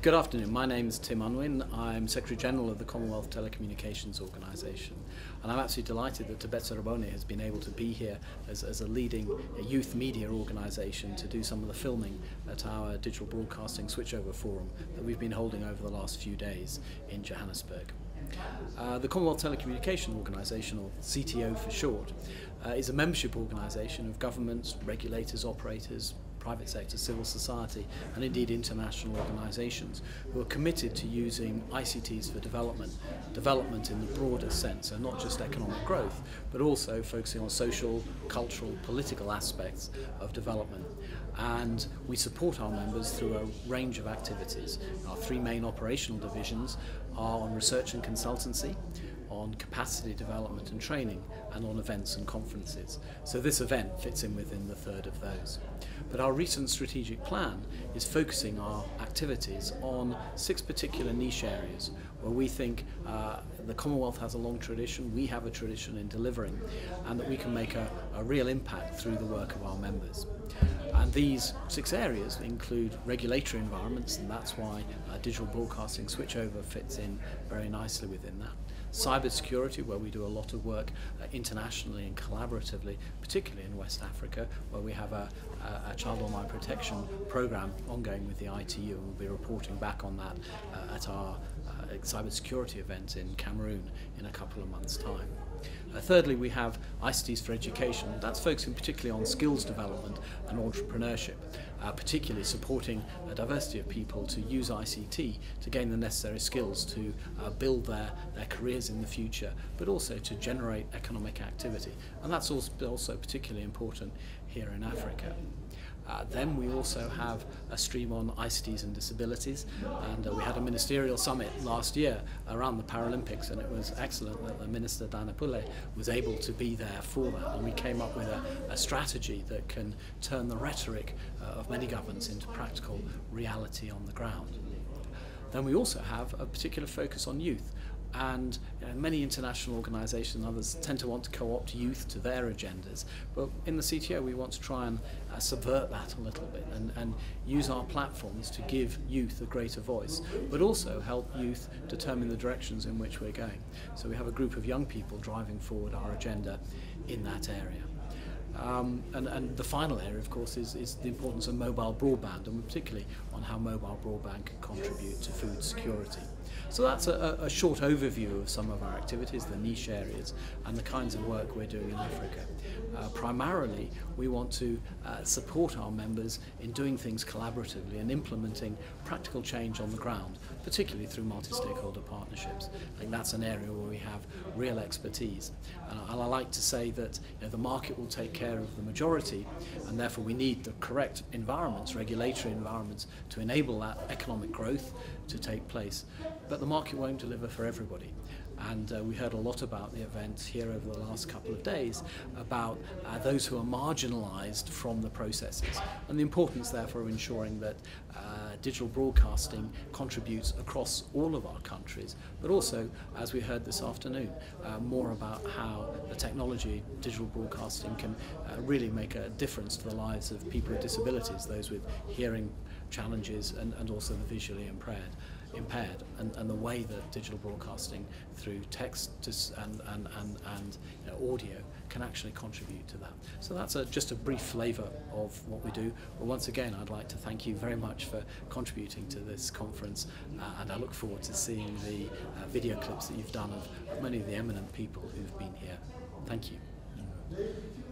Good afternoon. My name is Tim Unwin. I'm Secretary General of the Commonwealth Telecommunications Organisation, and I'm absolutely delighted that Tobetsa Rebone has been able to be here as a leading youth media organisation to do some of the filming at our digital broadcasting switchover forum that we've been holding over the last few days in Johannesburg. The Commonwealth Telecommunications Organisation, or CTO for short, is a membership organisation of governments, regulators, operators, private sector, civil society, and indeed international organisations who are committed to using ICTs for development in the broader sense, so not just economic growth, but also focusing on social, cultural, political aspects of development. And we support our members through a range of activities. Our three main operational divisions are on research and consultancy, on capacity development and training, and on events and conferences. So this event fits in within the third of those. But our recent strategic plan is focusing our activities on 6 particular niche areas where we think the Commonwealth has a long tradition, we have a tradition in delivering, and that we can make a real impact through the work of our members. And these 6 areas include regulatory environments, and that's why digital broadcasting switchover fits in very nicely within that. Cybersecurity, where we do a lot of work internationally and collaboratively, particularly in West Africa, where we have a child online protection program ongoing with the ITU, and we'll be reporting back on that at our cybersecurity event in Cameroon in a couple of months' time. Thirdly, we have ICTs for education. That's focusing particularly on skills development and entrepreneurship, particularly supporting a diversity of people to use ICT to gain the necessary skills to build their careers in the future, but also to generate economic activity. And that's also particularly important here in Africa. Then we also have a stream on ICTs and disabilities, and we had a ministerial summit last year around the Paralympics, and it was excellent that the Minister Danapule was able to be there for that, and we came up with a strategy that can turn the rhetoric of many governments into practical reality on the ground. Then we also have a particular focus on youth. And many international organisations and others tend to want to co-opt youth to their agendas, but in the CTO we want to try and subvert that a little bit and use our platforms to give youth a greater voice, but also help youth determine the directions in which we're going. So we have a group of young people driving forward our agenda in that area. And the final area, of course, is the importance of mobile broadband, and particularly on how mobile broadband can contribute to food security. So that's a short overview of some of our activities, the niche areas, and the kinds of work we're doing in Africa. Primarily, we want to support our members in doing things collaboratively and implementing practical change on the ground, particularly through multi-stakeholder partnerships. I think that's an area where we have real expertise. And I like to say that the market will take care of the majority, and therefore we need the correct environments, regulatory environments, to enable that economic growth to take place. But the market won't deliver for everybody. And we heard a lot about the events here over the last couple of days about those who are marginalised from the processes, and the importance therefore of ensuring that digital broadcasting contributes across all of our countries, but also, as we heard this afternoon, more about how the technology, digital broadcasting, can really make a difference to the lives of people with disabilities, those with hearing challenges and also the visually impaired, and the way that digital broadcasting through text and audio can actually contribute to that. So that's just a brief flavour of what we do. But once again, I'd like to thank you very much for contributing to this conference, and I look forward to seeing the video clips that you've done of many of the eminent people who've been here. Thank you.